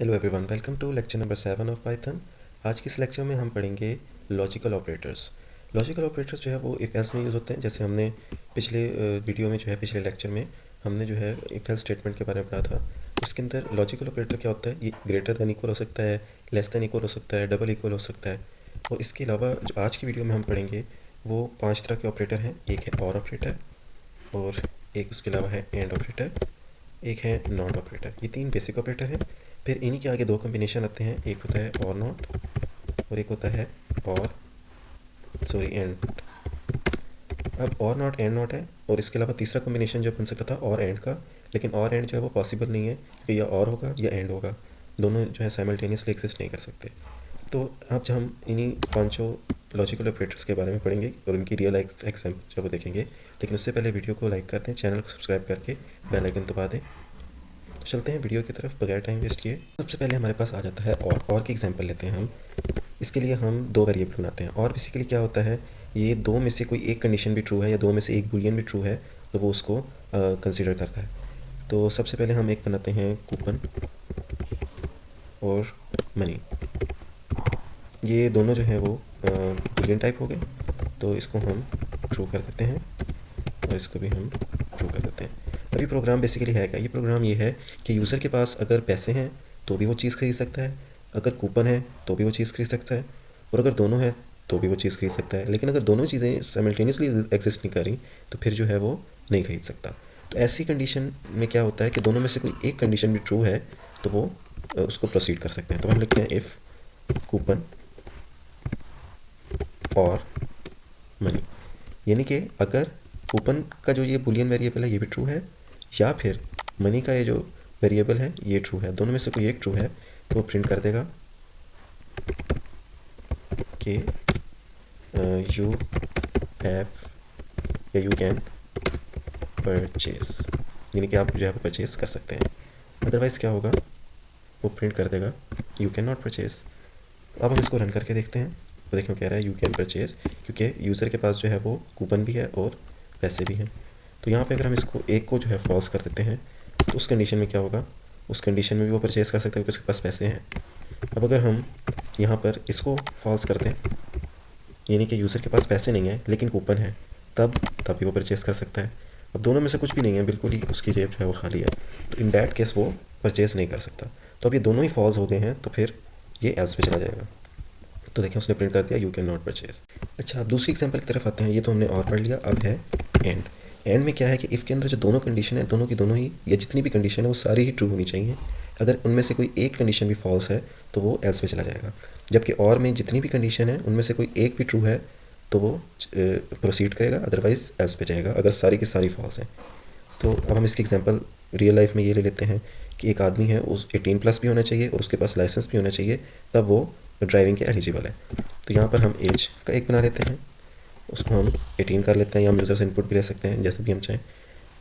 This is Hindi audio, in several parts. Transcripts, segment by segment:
Hello everyone, welcome to lecture number 7 of python. आज की इस लेक्चर में हम पढ़ेंगे लॉजिकल ऑपरेटर्स। लॉजिकल ऑपरेटर्स जो है वो इफ़ एल्स में यूज़ होते हैं। जैसे हमने पिछले वीडियो में जो है पिछले लेक्चर में हमने जो है इफ़ एल्स स्टेटमेंट के बारे में पढ़ा था। उसके अंदर लॉजिकल ऑपरेटर क्या होता है, ये ग्रेटर दैन इक्वल हो सकता है, लेस दैन इक्वल हो सकता है, डबल इक्वल हो सकता है। और इसके अलावा जो आज की वीडियो में हम पढ़ेंगे वो 5 तरह के ऑपरेटर हैं। एक है और ऑपरेटर, और एक उसके अलावा है एंड ऑपरेटर, एक है नॉट ऑपरेटर। ये 3 बेसिक ऑपरेटर हैं। फिर इन्हीं के आगे 2 कॉम्बिनेशन आते हैं, एक होता है और नॉट और एक होता है और एंड। अब और नॉट एंड नॉट है, और इसके अलावा तीसरा कॉम्बिनेशन जो बन सकता था और एंड का, लेकिन और एंड जो है वो पॉसिबल नहीं है कि या और होगा या एंड होगा, दोनों जो है साइमल्टेनियसली एग्जिस्ट नहीं कर सकते। तो अब जब हम इन्हीं 5 लॉजिकल ऑपरेटर्स के बारे में पढ़ेंगे और उनकी रियल लाइफ एग्जाम्पल जो वो देखेंगे, लेकिन उससे पहले वीडियो को लाइक करते हैं, चैनल को सब्सक्राइब करके बेल आइकन दबा दें। तो चलते हैं वीडियो की तरफ बगैर टाइम वेस्ट किए। सबसे पहले हमारे पास आ जाता है और की एग्जांपल लेते हैं हम। इसके लिए हम 2 वेरिएबल बनाते हैं। और बेसिकली क्या होता है, ये 2 में से कोई एक कंडीशन भी ट्रू है या 2 में से एक बूलियन भी ट्रू है तो वो उसको कंसीडर करता है। तो सबसे पहले हम एक बनाते हैं कूपन और मनी। ये दोनों जो है वो बूलियन टाइप हो गए, तो इसको हम ट्रू कर देते हैं और इसको भी हम ट्रू कर देते हैं। अभी प्रोग्राम बेसिकली है क्या, ये प्रोग्राम ये है कि यूज़र के पास अगर पैसे हैं तो भी वो चीज़ खरीद सकता है, अगर कूपन है तो भी वो चीज़ खरीद सकता है, और अगर दोनों है तो भी वो चीज़ खरीद सकता है। लेकिन अगर दोनों चीज़ें साइमल्टेनियसली एग्जिस्ट नहीं कर रही तो फिर जो है वो नहीं खरीद सकता। तो ऐसी कंडीशन में क्या होता है कि दोनों में से कोई एक कंडीशन भी ट्रू है तो वो उसको प्रोसीड कर सकते हैं। तो हम लिखते हैं इफ़ कूपन और मनी, यानी कि अगर कूपन का जो ये बुलियन वेरिएबल है ये भी ट्रू है, या फिर मनी का ये जो वेरिएबल है ये ट्रू है, दोनों में से कोई एक ट्रू है तो वो प्रिंट कर देगा कि यू हैव या यू कैन परचेज, यानी कि आप जो है वो परचेज कर सकते हैं। अदरवाइज़ क्या होगा, वो प्रिंट कर देगा यू कैन नॉट परचेज। अब हम इसको रन करके देखते हैं, तो देखिए कह रहा है यू कैन परचेज, क्योंकि यूज़र के पास जो है वो कूपन भी है और पैसे भी हैं। तो यहाँ पे अगर हम इसको एक को जो है फॉल्स कर देते हैं तो उस कंडीशन में क्या होगा, उस कंडीशन में भी वो परचेज़ कर सकता है क्योंकि उसके पास पैसे हैं। अब अगर हम यहाँ पर इसको फॉल्स कर दें, यानी कि यूज़र के पास पैसे नहीं है लेकिन कूपन है, तब भी वो परचेज़ कर सकता है। अब दोनों में से कुछ भी नहीं है, बिल्कुल ही उसकी जेब जो है वो खाली है, तो इन दैट केस वो परचेज़ नहीं कर सकता। तो अब ये दोनों ही फॉल्स हो गए हैं, तो फिर ये एल्स पे चला जाएगा। तो देखिए उसने प्रिंट कर दिया यू कैन नॉट परचेज। अच्छा, दूसरी एग्जांपल की तरफ आते हैं। ये तो हमने और पढ़ लिया, अब है एंड। एंड में क्या है कि इफ़ के अंदर जो दोनों कंडीशन है, दोनों की दोनों ही या जितनी भी कंडीशन है वो सारी ही ट्रू होनी चाहिए। अगर उनमें से कोई एक कंडीशन भी फॉल्स है तो वो एल्स पे चला जाएगा। जबकि और में जितनी भी कंडीशन है उनमें से कोई एक भी ट्रू है तो वो प्रोसीड करेगा, अदरवाइज एल्स पे जाएगा अगर सारी की सारी फॉल्स हैं। तो अब हम इसकी एग्जांपल रियल लाइफ में ये ले लेते हैं कि एक आदमी है, उस 18+ भी होना चाहिए और उसके पास लाइसेंस भी होना चाहिए, तब वो ड्राइविंग के एलिजिबल है। तो यहाँ पर हम एज का एक बना लेते हैं, उसको हम 18 कर लेते हैं, या हम यूज़र से इनपुट भी ले सकते हैं जैसे भी हम चाहें।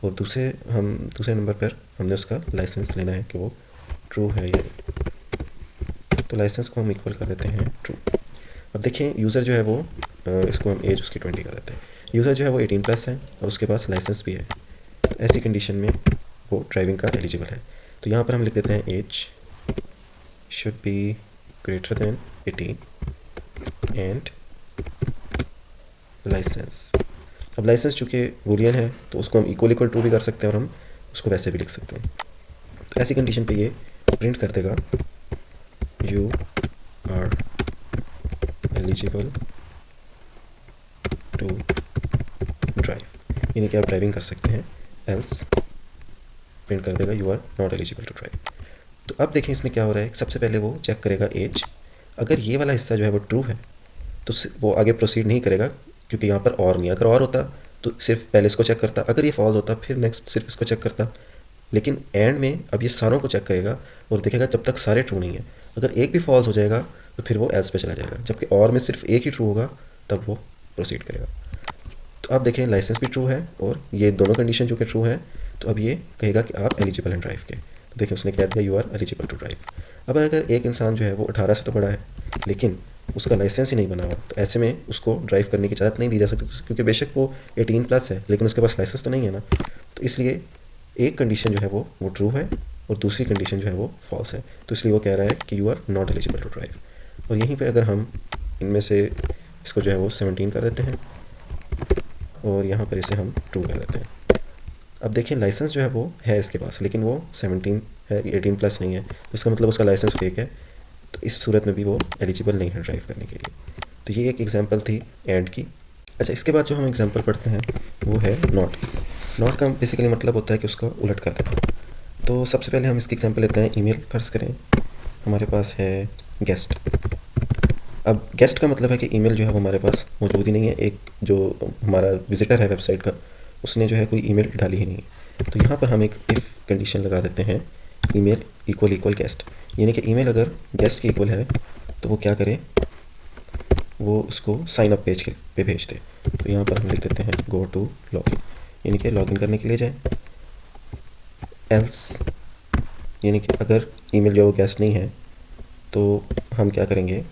और दूसरे नंबर पर हमने उसका लाइसेंस लेना है कि वो ट्रू है या नहीं। तो लाइसेंस को हम इक्वल कर देते हैं ट्रू। अब देखिए यूज़र जो है वो इसको हम एज उसकी 20 कर देते हैं। यूज़र जो है वो 18+ है और उसके पास लाइसेंस भी है, तो ऐसी कंडीशन में वो ड्राइविंग का एलिजिबल है। तो यहाँ पर हम लिख देते हैं age should be greater than 18 and license. अब लाइसेंस चूँकि बूलियन है तो उसको हम इक्वल ट्रू भी कर सकते हैं और हम उसको वैसे भी लिख सकते हैं। तो ऐसी कंडीशन पे ये प्रिंट कर देगा you are eligible to drive, यानी कि आप ड्राइविंग कर सकते हैं, एल्स प्रिंट कर देगा you are not eligible to drive. तो अब देखें इसमें क्या हो रहा है। सबसे पहले वो चेक करेगा एज, अगर ये वाला हिस्सा जो है वो ट्रू है तो वो आगे प्रोसीड नहीं करेगा क्योंकि यहाँ पर और नहीं। अगर और होता तो सिर्फ पहले इसको चेक करता, अगर ये फॉल्स होता फिर नेक्स्ट सिर्फ इसको चेक करता। लेकिन एंड में अब ये सारों को चेक करेगा और देखेगा जब तक सारे ट्रू नहीं है, अगर एक भी फॉल्स हो जाएगा तो फिर वो एल्स पे चला जाएगा, जबकि और में सिर्फ एक ही ट्रू होगा तब वो प्रोसीड करेगा। तो अब देखें लाइसेंस भी ट्रू है और ये दोनों कंडीशन जो कि ट्रू है, तो अब ये कहेगा कि आप एलिजिबल हैं ड्राइव के। तो देखिए उसने कह दिया you are eligible to drive. अब अगर एक इंसान जो है वो 18 से तो बड़ा है लेकिन उसका लाइसेंस ही नहीं बना हुआ, तो ऐसे में उसको ड्राइव करने की इजाज़त नहीं दी जा सकती, क्योंकि बेशक वो 18+ है लेकिन उसके पास लाइसेंस तो नहीं है ना। तो इसलिए एक कंडीशन जो है वो ट्रू है और दूसरी कंडीशन जो है वो फॉल्स है, तो इसलिए वो कह रहा है कि you are not eligible to drive. और यहीं पे अगर हम इनमें से इसको जो है वो 17 कर देते हैं और यहाँ पर इसे हम ट्रू कर देते हैं। अब देखिए लाइसेंस जो है वो है इसके पास, लेकिन वो 17 है, 18 प्लस नहीं है, उसका मतलब उसका लाइसेंस फेक है, तो इस सूरत में भी वो एलिजिबल नहीं है ड्राइव करने के लिए। तो ये एक एग्जांपल थी एंड की। अच्छा, इसके बाद जो हम एग्जांपल पढ़ते हैं वो है नॉट। नॉट का बेसिकली मतलब होता है कि उसका उलट कर देना। तो सबसे पहले हम इसकी एग्जांपल लेते हैं ईमेल। फ़र्ज़ करें हमारे पास है गेस्ट। अब गेस्ट का मतलब है कि ईमेल जो है वो हमारे पास मौजूद ही नहीं है। एक जो हमारा विजिटर है वेबसाइट का, उसने जो है कोई ईमेल डाली ही नहीं है। तो यहाँ पर हम एक इफ़ कंडीशन लगा देते हैं, ईमेल इक्वल इक्वल गेस्ट, यानी कि ईमेल अगर गेस्ट की इक्वल है तो वो क्या करे, वो उसको साइन अप पेज पे भेज दे। तो यहाँ पर हम लिख देते हैं गो टू लॉगिन, यानी कि लॉगिन करने के लिए जाए। एल्स यानी कि अगर ईमेल जो वो गेस्ट नहीं है तो हम क्या करेंगे,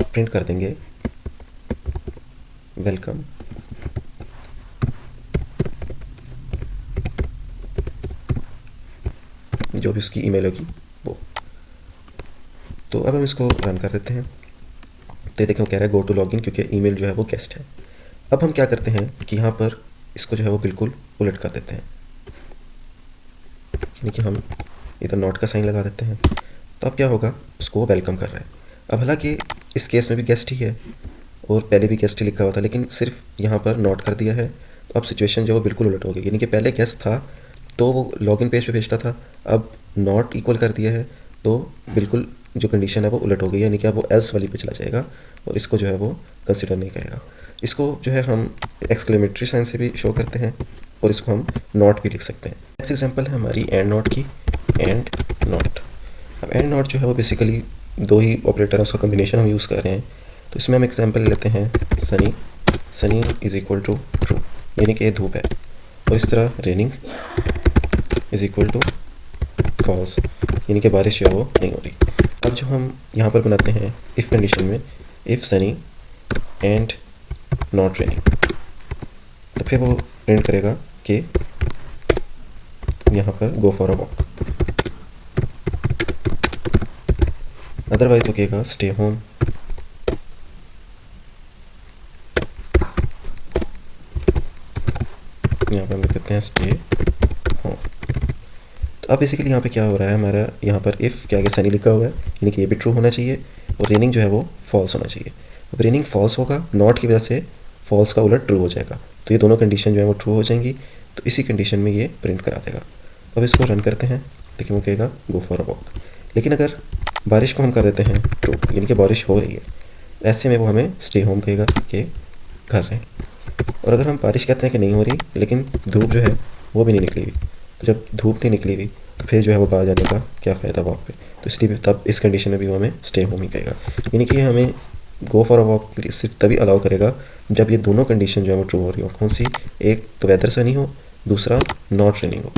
प्रिंट कर देंगे वेलकम जो भी उसकी ईमेल होगी वो। तो अब हम इसको रन कर देते हैं। तो देखिए वो कह रहा है गो टू लॉगिन, क्योंकि ईमेल जो है वो गेस्ट है। अब हम क्या करते हैं कि यहाँ पर इसको जो है वो बिल्कुल उलट कर देते हैं, यानी कि हम इधर नॉट का साइन लगा देते हैं। तो अब क्या होगा, उसको वेलकम कर रहा है। अब हालांकि इस केस में भी गेस्ट ही है और पहले भी गेस्ट ही लिखा हुआ था, लेकिन सिर्फ यहाँ पर नॉट कर दिया है। तो अब सिचुएशन जो वो बिल्कुल उलट हो गई, यानी कि पहले गेस्ट था तो वो लॉगिन पेज पे भेजता था, अब नॉट इक्वल कर दिया है तो बिल्कुल जो कंडीशन है वो उलट हो गई, यानी कि अब वो एल्स वाली पे चला जाएगा और इसको जो है वो कंसिडर नहीं करेगा। इसको जो है हम एक्सक्लेमेटरी साइन से भी शो करते हैं और इसको हम नॉट भी लिख सकते हैं। नेक्स्ट एग्जांपल है हमारी एंड नॉट की, एंड नॉट। अब एंड नॉट जो है वो बेसिकली दो ही ऑपरेटर है, उसका कॉम्बिनेशन हम यूज़ कर रहे हैं। तो इसमें हम एग्जांपल लेते हैं sunny, sunny is equal to true, यानी कि ये धूप है। और इस तरह raining is equal to false, यानी कि बारिश जो है वो नहीं हो रही। अब जो हम यहाँ पर बनाते हैं इफ़ कंडीशन में, if Sunny and not raining, तो फिर वो प्रिंट करेगा कि यहाँ पर go for a walk. Otherwise वो कहेगा स्टे होम। यहाँ पर हम लिख देते हैं स्टे होम। तो अब बेसिकली यहाँ पे क्या हो रहा है, हमारा यहाँ पर इफ़ के आगे सनी लिखा हुआ है, यानी कि ये भी ट्रू होना चाहिए और रेनिंग जो है वो फॉल्स होना चाहिए। अब रेनिंग फॉल्स होगा, नॉट की वजह से फॉल्स का उलट ट्रू हो जाएगा, तो ये दोनों कंडीशन जो है वो ट्रू हो जाएंगी। तो इसी कंडीशन में ये प्रिंट करा देगा। अब इसको रन करते हैं, देखिए वो कहेगा गो फॉर अ वॉक। लेकिन अगर बारिश को हम कर देते हैं ट्रू, यानी कि बारिश हो रही है, ऐसे में वो हमें स्टे होम कहेगा कि घर रहें। और अगर हम बारिश कहते हैं कि नहीं हो रही, लेकिन धूप जो है वो भी नहीं निकली हुई, तो जब धूप नहीं निकली हुई तो फिर जो है वो बाहर जाने का क्या फ़ायदा वॉक पे। तो इसलिए तब इस कंडीशन में भी वो हमें स्टे होम ही कहेगा, यानी कि हमें गो फॉर अ वॉक सिर्फ तभी अलाउ करेगा जब ये दोनों कंडीशन जो है वो ट्रू हो रही हो। कौन सी, एक तो वेदर सनी हो, दूसरा नॉट रेनिंग हो,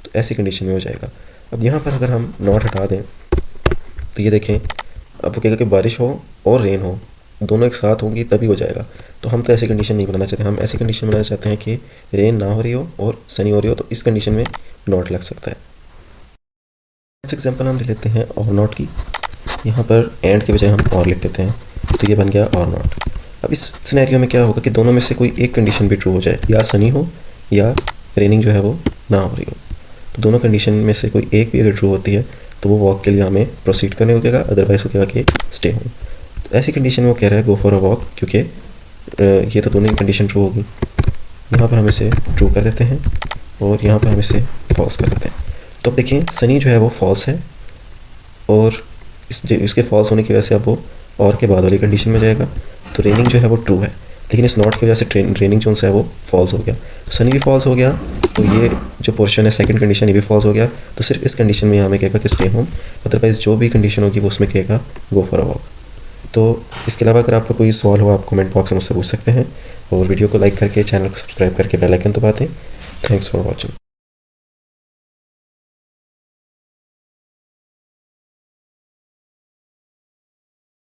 तो ऐसी कंडीशन में हो जाएगा। अब यहाँ पर अगर हम नॉट हटा दें तो ये देखें, अब वो कहेगा कि बारिश हो और रेन हो, दोनों एक साथ होंगी तभी हो जाएगा। तो हम तो ऐसी कंडीशन नहीं बनाना चाहते, हम ऐसी कंडीशन बनाना चाहते हैं कि रेन ना हो रही हो और सनी हो रही हो, तो इस कंडीशन में नॉट लग सकता है। नेक्स्ट एग्जांपल हम ले लेते हैं और नॉट की। यहाँ पर एंड के बजाय हम और लिख देते हैं, तो ये बन गया और नॉट। अब इस सिनेरियो में क्या होगा कि दोनों में से कोई एक कंडीशन भी ट्रू हो जाए, या सनी हो या रेनिंग जो है वो ना हो रही हो। तो दोनों कंडीशन में से कोई एक भी अगर ट्रू होती है तो वो वॉक के लिए हमें प्रोसीड करने को कहेगा, अदरवाइज वो कहेगा कि स्टे होम। तो ऐसी कंडीशन में वो कह रहा है गो फॉर अ वॉक, क्योंकि ये तो दोनों ही कंडीशन ट्रू होगी। यहाँ पर हम इसे ट्रू कर देते हैं और यहाँ पर हम इसे फॉल्स कर देते हैं। तो अब देखिए सनी जो है वो फॉल्स है और इसके फॉल्स होने की वजह से अब वो और के बाद वाली कंडीशन में जाएगा। तो रेनिंग जो है वो ट्रू है, लेकिन इस नॉट की वजह से रेनिंग जो है वो फॉल्स हो गया। तो सनी भी फॉल्स हो गया, तो ये जो पोर्शन है सेकंड कंडीशन ये भी फॉल्स हो गया। तो सिर्फ इस कंडीशन में हमें कहेगा कि स्टे होम, अदरवाइज जो भी कंडीशन होगी वो उसमें कहेगा गो फॉर अ वॉक। तो इसके अलावा अगर आपको कोई सवाल हो आप कमेंट बॉक्स में मुझसे पूछ सकते हैं और वीडियो को लाइक करके चैनल को सब्सक्राइब करके बेल आइकन दबा दें। Thanks for watching.